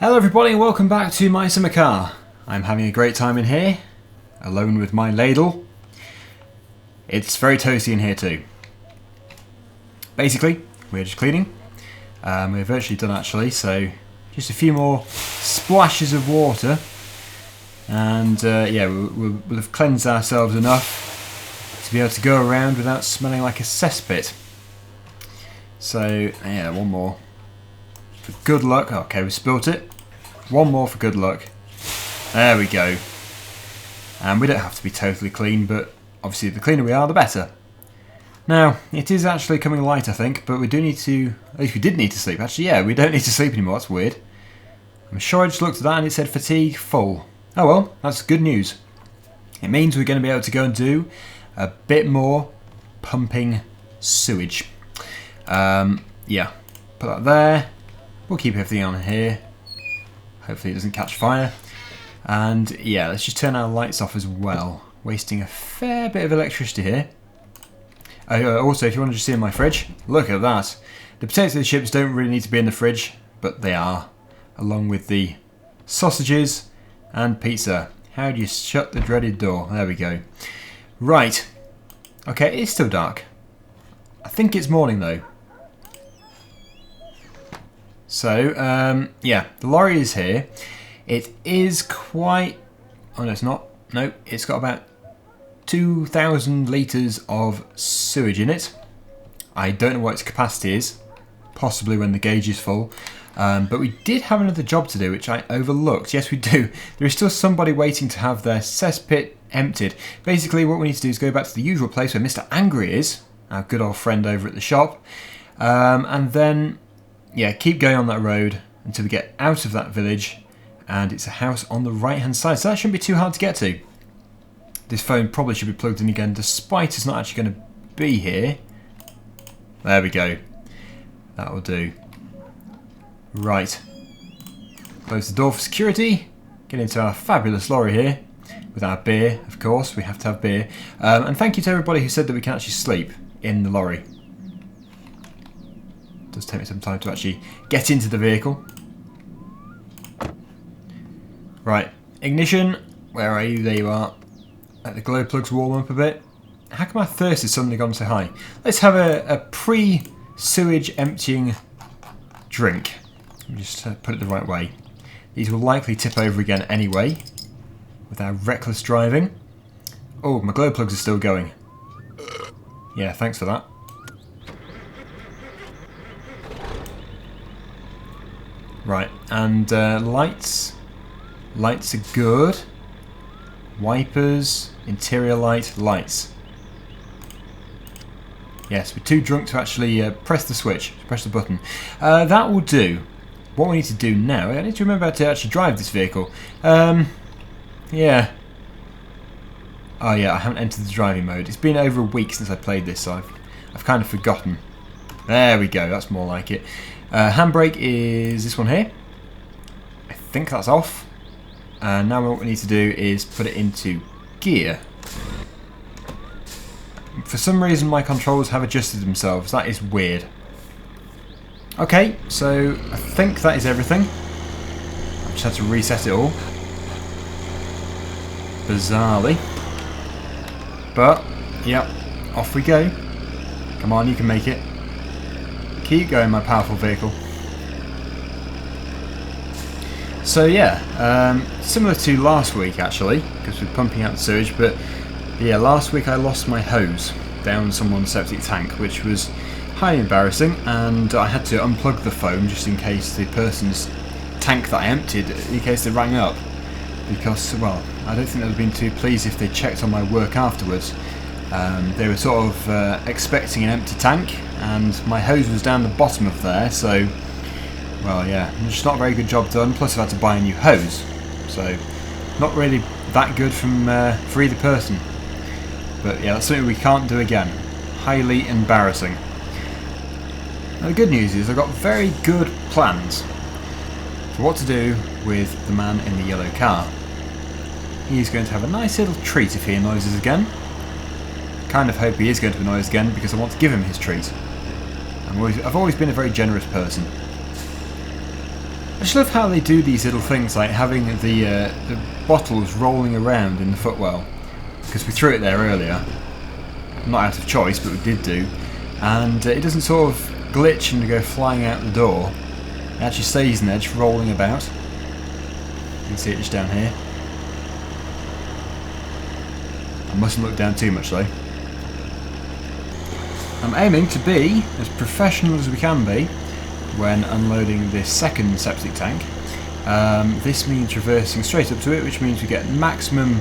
Hello everybody and welcome back to my summer car. I'm having a great time in here, alone with my ladle. It's very toasty in here too. Basically, we're just cleaning. We're virtually done actually, so just a few more splashes of water. And yeah, we'll have cleansed ourselves enough to be able to go around without smelling like a cesspit. So yeah, one more. For good luck. Okay, we spilt it. One more for good luck. There we go. And we don't have to be totally clean, but obviously the cleaner we are, the better. Now, it is actually coming light, I think, but we do need to... At least we did need to sleep. Actually, yeah, we don't need to sleep anymore. That's weird. I'm sure I just looked at that and it said fatigue full. Oh well, that's good news. It means we're going to be able to go and do a bit more pumping sewage. Yeah, put that there. We'll keep everything on here. Hopefully it doesn't catch fire. And yeah, let's just turn our lights off as well. Wasting a fair bit of electricity here. Also, if you want to just see in my fridge, look at that. The potato chips don't really need to be in the fridge, but they are. Along with the sausages and pizza. How do you shut the dreaded door? There we go. Right. Okay, it's still dark. I think it's morning though. So, yeah, the lorry is here. It is quite... Oh, no, it's not. No, it's got about 2,000 litres of sewage in it. I don't know what its capacity is. Possibly when the gauge is full. But we did have another job to do, which I overlooked. Yes, we do. There is still somebody waiting to have their cesspit emptied. Basically, what we need to do is go back to the usual place where Mr. Angry is, our good old friend over at the shop. And then... yeah, keep going on that road until we get out of that village, and it's a house on the right hand side, so that shouldn't be too hard to get to. This phone probably should be plugged in again despite it's not actually going to be here. There we go. That will do. Right. Close the door for security. Get into our fabulous lorry here with our beer, of course. We have to have beer. And thank you to everybody who said that we can actually sleep in the lorry. Does take me some time to actually get into the vehicle. Right, ignition. Where are you? There you are. Let the glow plugs warm up a bit. How come our thirst has suddenly gone so high? Let's have a pre-sewage emptying drink. Let me just put it the right way. These will likely tip over again anyway with our reckless driving. Oh, my glow plugs are still going. Yeah, thanks for that. Right, and lights. Lights are good. Wipers, interior light, lights. Yes, we're too drunk to actually press the switch, press the button. That will do. What we need to do now, I need to remember how to actually drive this vehicle. Yeah. Oh yeah, I haven't entered the driving mode. It's been over a week since I played this, so I've kind of forgotten. There we go, that's more like it. Handbrake is this one here. I think that's off. Now what we need to do is put it into gear. For some reason my controls have adjusted themselves. That is weird. Okay, so I think that is everything. I just had to reset it all. Bizarrely. But, yep, off we go. Come on, you can make it. Keep going, my powerful vehicle. So yeah, similar to last week actually, because we're pumping out the sewage, but yeah, last week I lost my hose down someone's septic tank, which was highly embarrassing, and I had to unplug the phone just in case the person's tank that I emptied, in case they rang up, because, well, I don't think they would have been too pleased if they checked on my work afterwards. They were sort of expecting an empty tank, and my hose was down the bottom of there, so, well, yeah, just not a very good job done. Plus, I've had to buy a new hose, so not really that good for either person. But yeah, that's something we can't do again. Highly embarrassing. Now, the good news is I've got very good plans for what to do with the man in the yellow car. He's going to have a nice little treat if he annoys us again. Kind of hope he is going to annoy us again because I want to give him his treat. I've always been a very generous person. just love how they do these little things, like having the bottles rolling around in the footwell, because we threw it there earlier, not out of choice, but we did do, and it doesn't sort of glitch and go flying out the door. It actually stays in there, just rolling about. You can see it just down here. I mustn't look down too much though. I'm aiming to be as professional as we can be when unloading this second septic tank. This means reversing straight up to it, which means we get maximum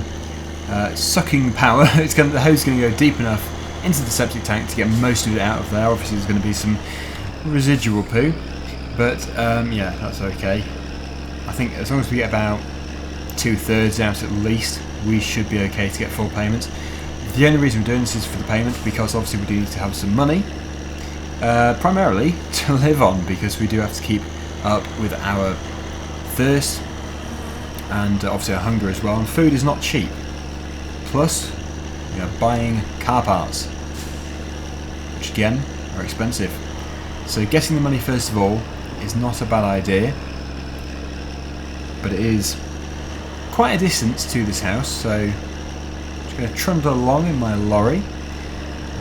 sucking power. The hose is going to go deep enough into the septic tank to get most of it out of there. Obviously there's going to be some residual poo, but yeah, that's okay. I think as long as we get about 2/3 out at least, we should be okay to get full payment. The only reason we're doing this is for the payment, because obviously we do need to have some money, primarily to live on, because we do have to keep up with our thirst and obviously our hunger as well, and food is not cheap. Plus we are buying car parts, which again are expensive. So getting the money first of all is not a bad idea, but it is quite a distance to this house, so I'm just going to trundle along in my lorry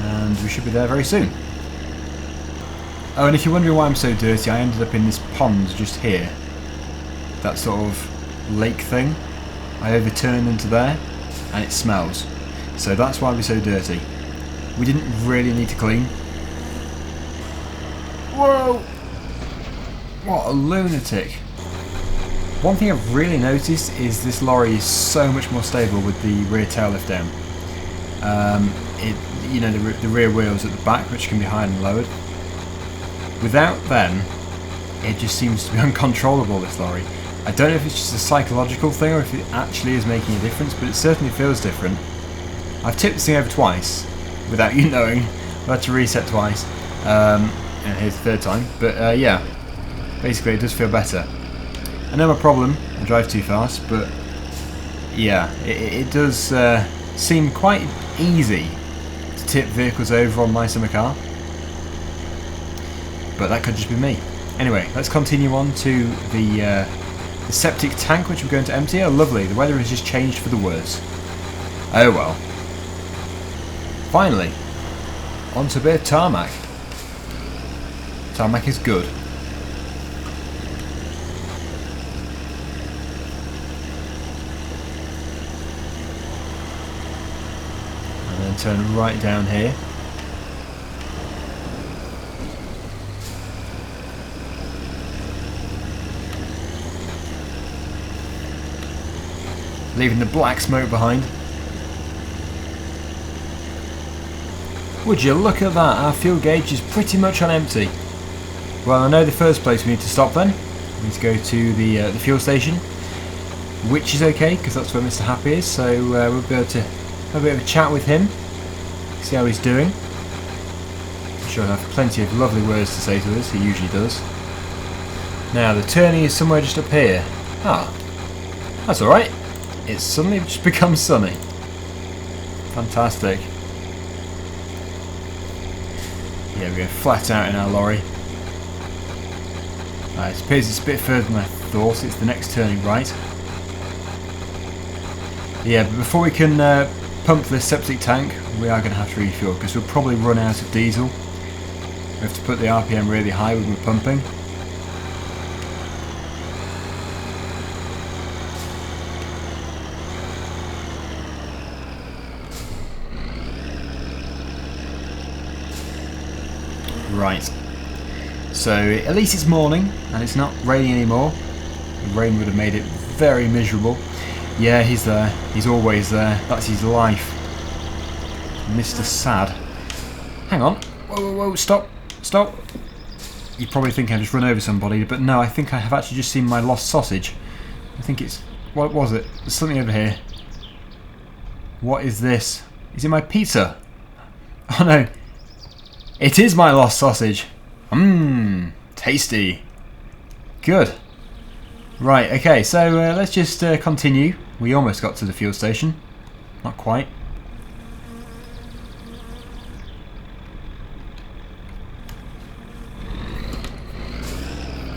and we should be there very soon. Oh, and if you're wondering why I'm so dirty, I ended up in this pond just here, that sort of lake thing. I overturned into there and it smells, so that's why we're so dirty. We didn't really need to clean. Whoa! What a lunatic. One thing I've really noticed is this lorry is so much more stable with the rear tail lift down. You know, the rear wheels at the back, which can be higher and lowered. Without them, it just seems to be uncontrollable, this lorry. I don't know if it's just a psychological thing or if it actually is making a difference, but it certainly feels different. I've tipped this thing over twice without you knowing. I've had to reset twice, and here's the third time. But yeah, basically it does feel better. I know my problem, I drive too fast, but yeah, it does seem quite easy to tip vehicles over on my summer car. But that could just be me. Anyway, let's continue on to the septic tank, which we're going to empty. Oh lovely, the weather has just changed for the worse. Oh well. Finally, onto a bit of tarmac. Tarmac is good. And then turn right down here. Leaving the black smoke behind. Would you look at that, our fuel gauge is pretty much on empty. Well, I know the first place we need to stop then. We need to go to the fuel station, which is okay because that's where Mr. Happy is, so we'll be able to have a bit of a chat with him, see how he's doing. I'm sure he'll have plenty of lovely words to say to us, he usually does. Now, the turning is somewhere just up here. Ah, that's alright. It's suddenly just become sunny. Fantastic. Yeah, we go flat out in our lorry. It appears it's a bit further than I thought. It's the next turning right. Yeah, but before we can pump this septic tank, we are going to have to refuel because we'll probably run out of diesel. We have to put the RPM really high when we're pumping. Right, so at least it's morning and it's not raining anymore. The rain would have made it very miserable. Yeah, he's there. He's always there. That's his life. Mr. Sad. Hang on. Whoa, whoa, whoa, stop. Stop. You probably think I just run over somebody, but no, I think I have actually just seen my lost sausage. I think it's... what was it? There's something over here. What is this? Is it my pizza? Oh no. It is my lost sausage. Mmm, tasty. Good. Right, okay, so let's just continue. We almost got to the fuel station. Not quite.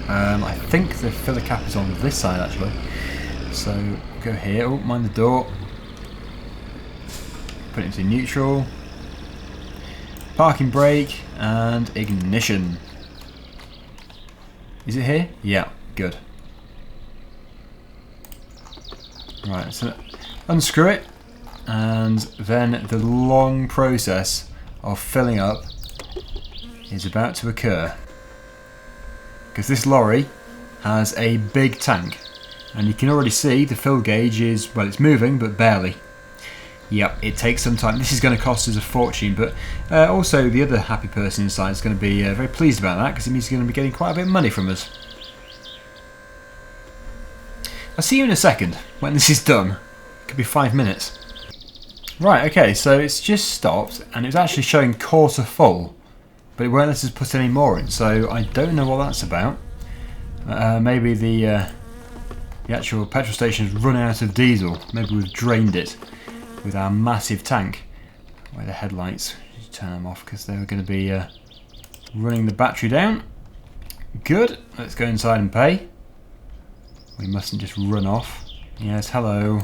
I think the filler cap is on this side actually. So go here. Oh, mind the door. Put it into neutral. Parking brake and ignition. Is it here? Yeah, good. Right, so unscrew it, and then the long process of filling up is about to occur. Because this lorry has a big tank, and you can already see the fill gauge is, well, it's moving, but barely. Yep, it takes some time. This is going to cost us a fortune, but also the other happy person inside is going to be very pleased about that, because it means he's going to be getting quite a bit of money from us. I'll see you in a second when this is done. It could be 5 minutes. Right, okay, so it's just stopped, and it's actually showing quarter full, but it won't let us put any more in, so I don't know what that's about. Maybe the actual petrol station's run out of diesel. Maybe we've drained it with our massive tank. Where the headlights, just turn them off because they were going to be running the battery down. Good, let's go inside and pay. We mustn't just run off. Yes, hello.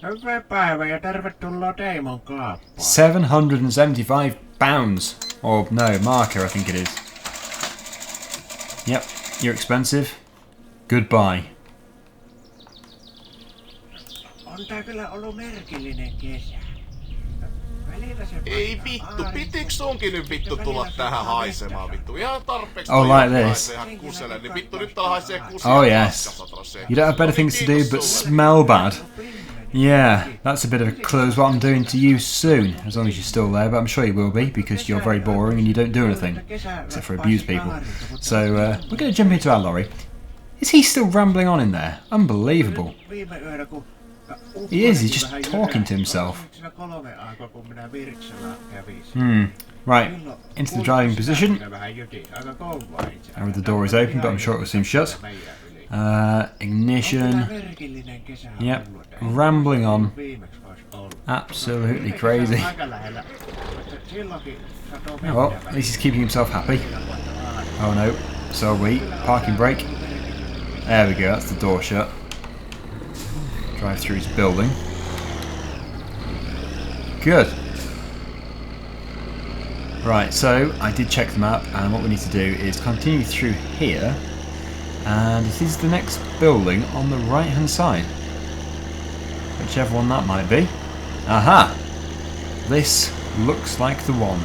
£775. Or no, marker I think it is. Yep, you're expensive. Goodbye. Ei vittu, pitiks onkin nyt vittu tulla tähän haisemaan vittu? Ihan tarpeeksi. Oh, like this. Niin vittu nyt täällä haisee kuselle. Oh yes. You don't have better things to do but smell bad. Yeah, that's a bit of a clue as what I'm doing to you soon, as long as you're still there, but I'm sure you will be, because you're very boring and you don't do anything, except for abuse people. So, we're going to jump into our lorry. Is he still rambling on in there? Unbelievable. He is, he's just talking to himself. Right, into the driving position. And the door is open, but I'm sure it will soon shut. Ignition. Yep, rambling on. Absolutely crazy. Well, at least he's keeping himself happy. Oh no, so are we. Parking brake. There we go, that's the door shut. Drive through his building. Good. Right, so I did check the map, and what we need to do is continue through here, and it is the next building on the right hand side. Whichever one that might be. Aha! This looks like the one.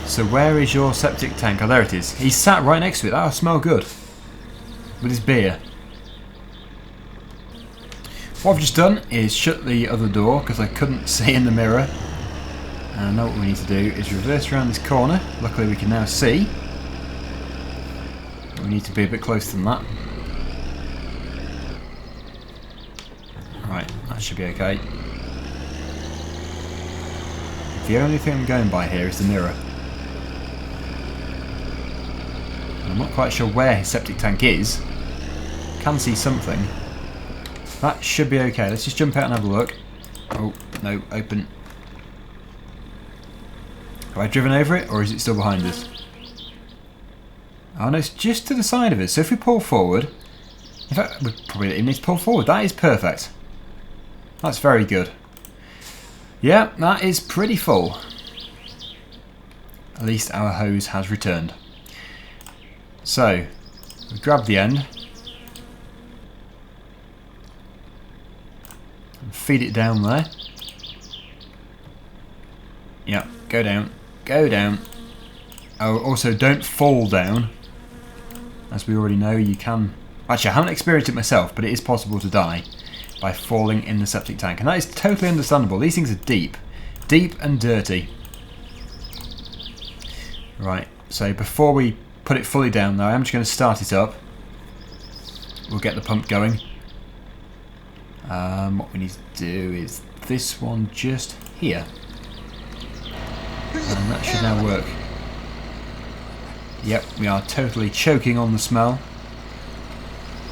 So where is your septic tank? Oh, there it is. He's sat right next to it. That'll smell good. With his beer. What I've just done is shut the other door because I couldn't see in the mirror. And now what we need to do is reverse around this corner. Luckily we can now see. We need to be a bit closer than that. Right, that should be okay. The only thing I'm going by here is the mirror. I'm not quite sure where his septic tank is. Can see something. That should be okay. Let's just jump out and have a look. Oh, no, open. Have I driven over it, or is it still behind us? Oh no, it's just to the side of us. So if we pull forward... In fact, we probably don't even need to pull forward. That is perfect. That's very good. Yeah, that is pretty full. At least our hose has returned. So, we grab the end. And feed it down there. Yeah, go down. Go down. Oh, also don't fall down. As we already know, you can... Actually, I haven't experienced it myself, but it is possible to die by falling in the septic tank. And that is totally understandable. These things are deep. Deep and dirty. Right, so before we put it fully down though, I'm just going to start it up. We'll get the pump going. What we need to do is this one just here. And that should now work. Yep, we are totally choking on the smell.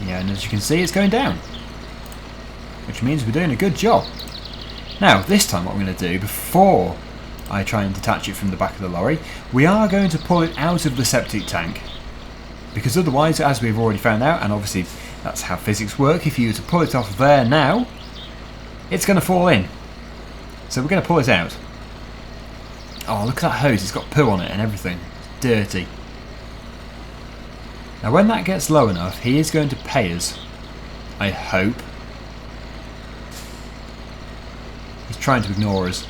Yeah, and as you can see, it's going down. Which means we're doing a good job. Now, this time what I'm going to do, before I try and detach it from the back of the lorry. We are going to pull it out of the septic tank, because otherwise, as we've already found out, and obviously that's how physics work, if you were to pull it off there now, it's going to fall in. So we're going to pull it out. Oh, look at that hose, it's got poo on it and everything. It's dirty. Now when that gets low enough, he is going to pay us. I hope. He's trying to ignore us.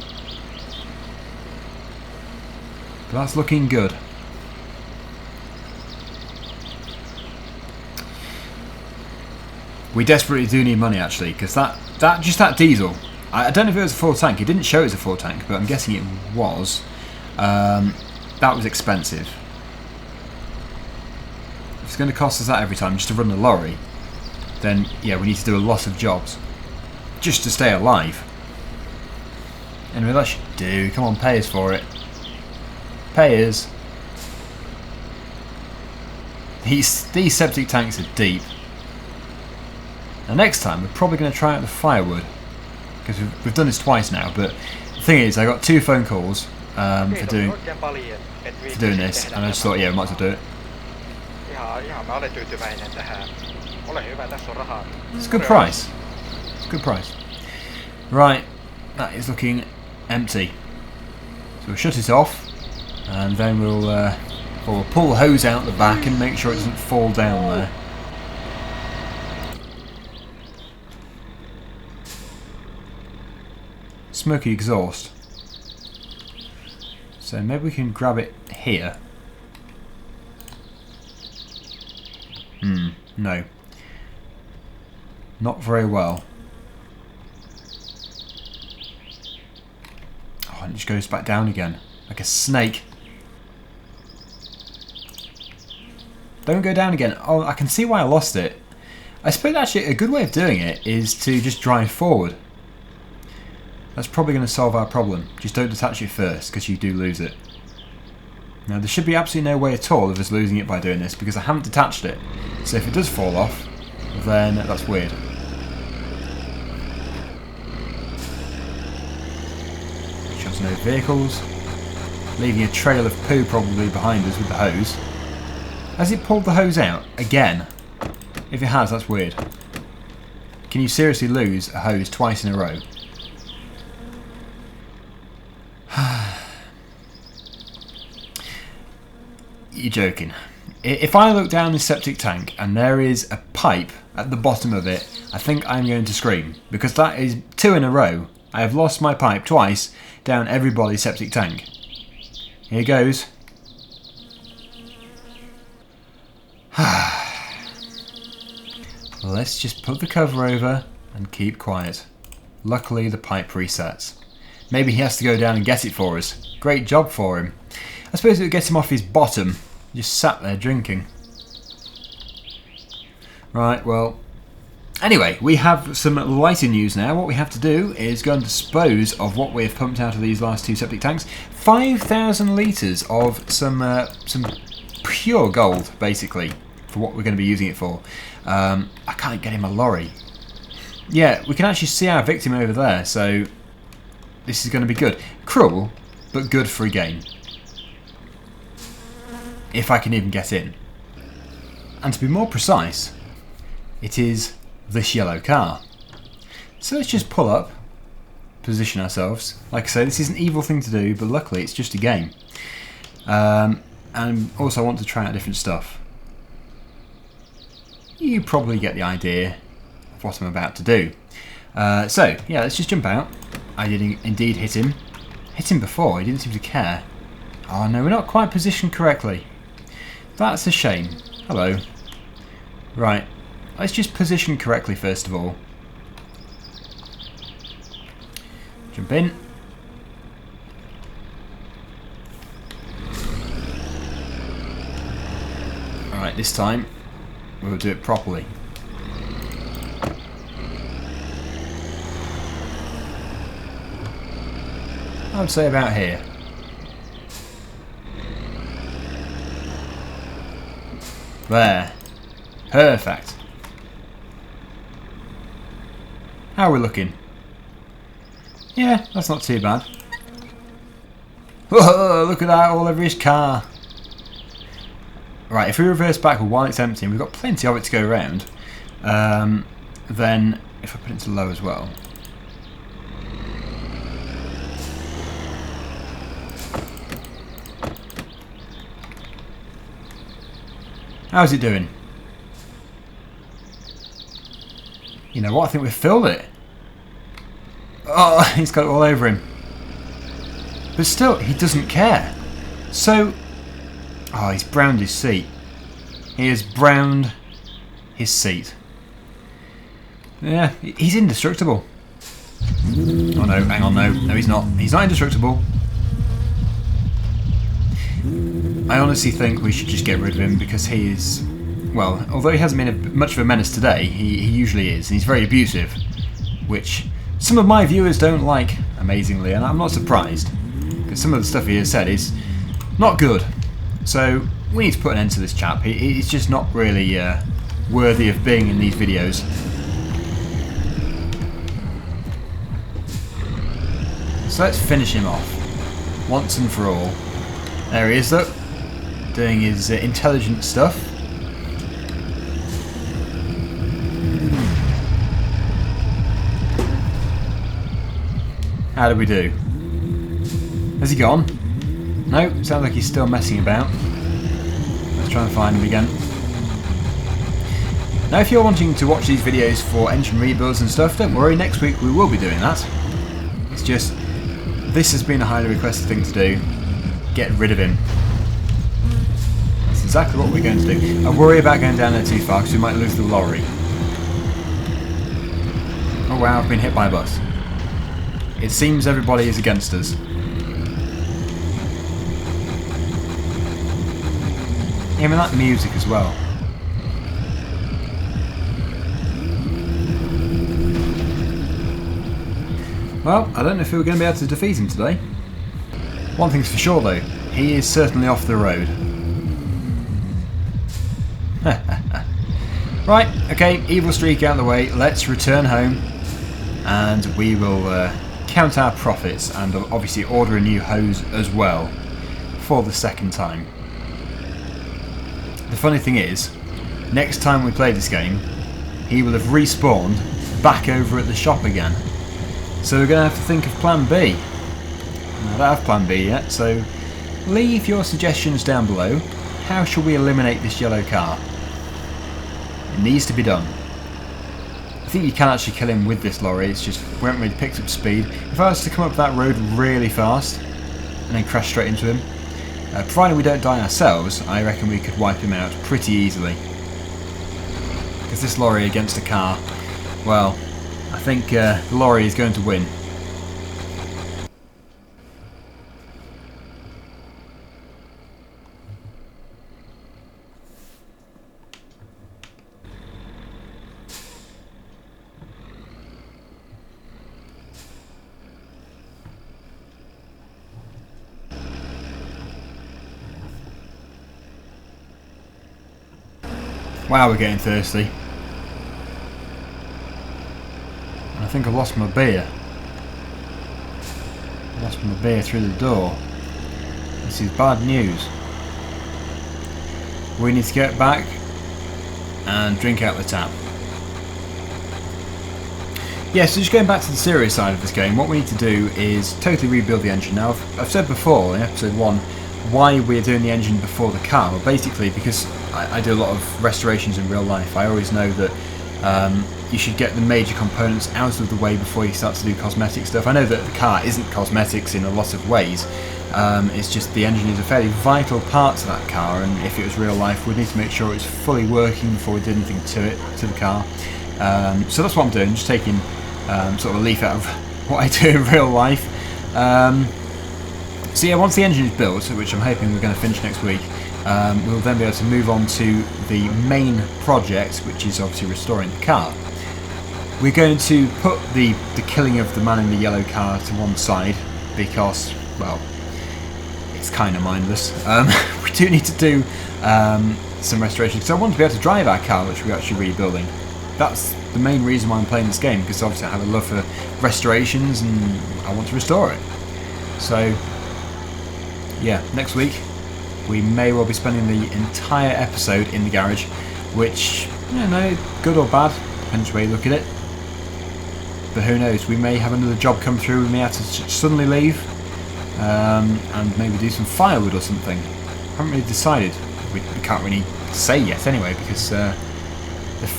But that's looking good. We desperately do need money actually, because that diesel, I don't know if it was a full tank. It didn't show it was a full tank, but I'm guessing it was. That was expensive. If it's going to cost us that every time just to run the lorry, then yeah, we need to do a lot of jobs just to stay alive. Anyway, that should do. Come on, pay us for it. Pay us. These septic tanks are deep. Now next time we're probably going to try out the firewood, because we've done this twice now, but the thing is I got 2 phone calls for doing this, and I just thought, yeah, we might as well do it. It's a good price. It's a good price. Right, that is looking empty. So we'll shut it off, and then we'll pull the hose out the back and make sure it doesn't fall down there. Smoky exhaust. So maybe we can grab it here. No. Not very well. Oh, and it just goes back down again. Like a snake. Don't go down again. Oh, I can see why I lost it. I suppose actually a good way of doing it is to just drive forward. That's probably going to solve our problem. Just don't detach it first, because you do lose it. Now there should be absolutely no way at all of us losing it by doing this, because I haven't detached it. So if it does fall off, then that's weird. Shows no vehicles. Leaving a trail of poo probably behind us with the hose. Has it pulled the hose out again? If it has, that's weird. Can you seriously lose a hose twice in a row? You're joking. If I look down this septic tank and there is a pipe at the bottom of it, I think I'm going to scream, because that is 2 in a row. I have lost my pipe twice down everybody's septic tank. Here goes. Let's just put the cover over and keep quiet. Luckily the pipe resets. Maybe he has to go down and get it for us. Great job for him. I suppose it would get him off his bottom. Just sat there drinking. Right, well. Anyway, we have some lighter news now. What we have to do is go and dispose of what we have pumped out of these last 2 septic tanks. 5,000 litres of some pure gold, basically, for what we're going to be using it for. I can't get him a lorry. Yeah, we can actually see our victim over there, so this is going to be good. Cruel, but good for a game. If I can even get in. And to be more precise, it is this yellow car. So let's just pull up, position ourselves. Like I say, this is an evil thing to do, but luckily it's just a game. And also I want to try out different stuff. You probably get the idea of what I'm about to do. So, yeah, let's just jump out. I did indeed hit him. Hit him before, he didn't seem to care. Oh no, we're not quite positioned correctly. That's a shame. Hello. Right, let's just position correctly first of all. Jump in. Alright, this time we'll do it properly. I would say about here. There. Perfect. How are we looking? Yeah, that's not too bad. Whoa, look at that, all over his car. Right, if we reverse backward while it's empty, and we've got plenty of it to go around, then if I put it to low as well. How's it doing? You know what, I think we've filled it. Oh, he's got it all over him. But still, he doesn't care. So, oh, he's browned his seat. He has browned his seat. Yeah, he's indestructible. Oh no, hang on, no. No, he's not. He's not indestructible. I honestly think we should just get rid of him because he is, well, although he hasn't been much of a menace today, he usually is. And he's very abusive, which some of my viewers don't like, amazingly, and I'm not surprised. Because some of the stuff he has said is not good. So we need to put an end to this chap. He's just not really worthy of being in these videos. So let's finish him off once and for all. There he is though, doing his intelligent stuff. How did we do? Has he gone? No, sounds like he's still messing about. Let's try and find him again. Now if you're wanting to watch these videos for engine rebuilds and stuff, don't worry, next week we will be doing that. It's just, this has been a highly requested thing to do. Get rid of him. That's exactly what we're going to do. I worry about going down there too far because we might lose the lorry. Oh wow, I've been hit by a bus. It seems everybody is against us. Even that music as well. Well, I don't know if we were going to be able to defeat him today. One thing's for sure though, he is certainly off the road. Right, okay, evil streak out of the way, let's return home and we will count our profits and obviously order a new hose as well for the second time. The funny thing is, next time we play this game, he will have respawned back over at the shop again. So we're going to have to think of plan B. I don't have plan B yet, so leave your suggestions down below. How shall we eliminate this yellow car? It needs to be done. I think you can actually kill him with this lorry, it's just we haven't really picked up speed. If I was to come up that road really fast and then crash straight into him, providing we don't die ourselves, I reckon we could wipe him out pretty easily. Because this lorry against a car, well, I think the lorry is going to win. Wow, we're getting thirsty. I think I lost my beer. I lost my beer through the door. This is bad news. We need to get back and drink out the tap. Yeah, so just going back to the serious side of this game, what we need to do is totally rebuild the engine. Now, I've said before in episode 1 why we're doing the engine before the car. Well, basically because I do a lot of restorations in real life. I always know that you should get the major components out of the way before you start to do cosmetic stuff. I know that the car isn't cosmetics in a lot of ways. It's just the engine is a fairly vital part to that car, and if it was real life, we'd need to make sure it was fully working before we did anything to the car. So that's what I'm doing, just taking sort of a leaf out of what I do in real life. So yeah, once the engine is built, which I'm hoping we're going to finish next week, we'll then be able to move on to the main project, which is obviously restoring the car. We're going to put the killing of the man in the yellow car to one side because, well, it's kind of mindless. We do need to do some restoration because I want to be able to drive our car, which we're actually rebuilding. That's the main reason why I'm playing this game, because obviously I have a love for restorations and I want to restore it. So yeah, next week we may well be spending the entire episode in the garage, which, you know, good or bad, depends the way you look at it. But who knows, we may have another job come through, we may have to suddenly leave, and maybe do some firewood or something. Haven't really decided. We can't really say yet anyway, because the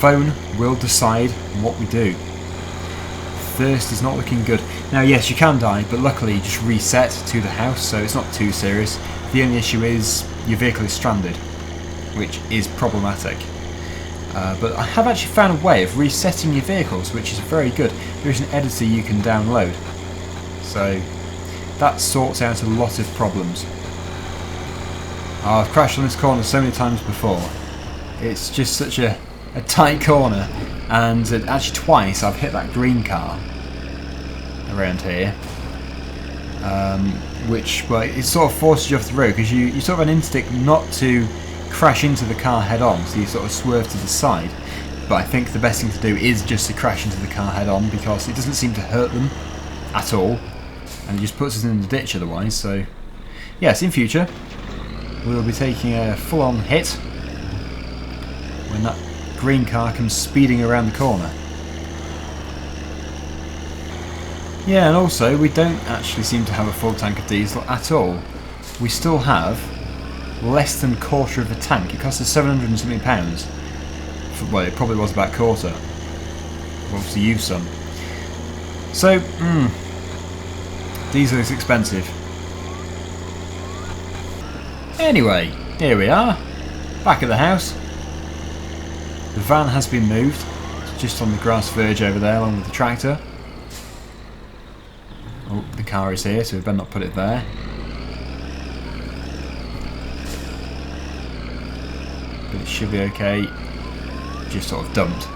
phone will decide what we do. Thirst is not looking good. Now yes, you can die, but luckily you just reset to the house, so it's not too serious. The only issue is your vehicle is stranded, which is problematic. But I have actually found a way of resetting your vehicles, which is very good. There is an editor you can download, so that sorts out a lot of problems. I've crashed on this corner so many times before. It's just such a tight corner, and actually twice I've hit that green car around here, which, well, it sort of forces you off the road, because you sort of an instinct not to crash into the car head on, so you sort of swerve to the side. But I think the best thing to do is just to crash into the car head on, because it doesn't seem to hurt them at all, and it just puts us in the ditch otherwise. So yes, in future we will be taking a full-on hit when that green car comes speeding around the corner. Yeah, and also we don't actually seem to have a full tank of diesel at all. We still have less than a quarter of a tank. It cost us £700 and something. Well, it probably was about a quarter. We've obviously used some. So, diesel is expensive. Anyway, here we are, back at the house. The van has been moved. It's just on the grass verge over there along with the tractor. Oh, the car is here, so we better not put it there. But it should be okay. Just sort of dumped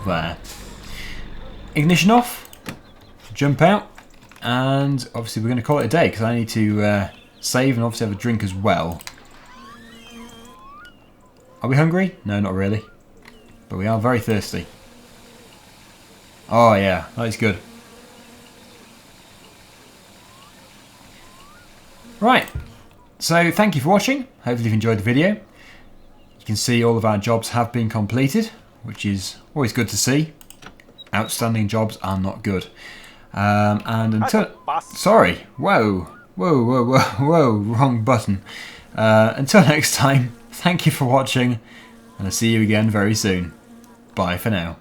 there. Ignition off. Jump out. And obviously we're going to call it a day, because I need to save and obviously have a drink as well. Are we hungry? No, not really. But we are very thirsty. Oh yeah, that is good. Right, so thank you for watching. Hopefully you've enjoyed the video. You can see all of our jobs have been completed, which is always good to see. Outstanding jobs are not good. And until... Sorry, whoa, wrong button. Until next time, thank you for watching, and I'll see you again very soon. Bye for now.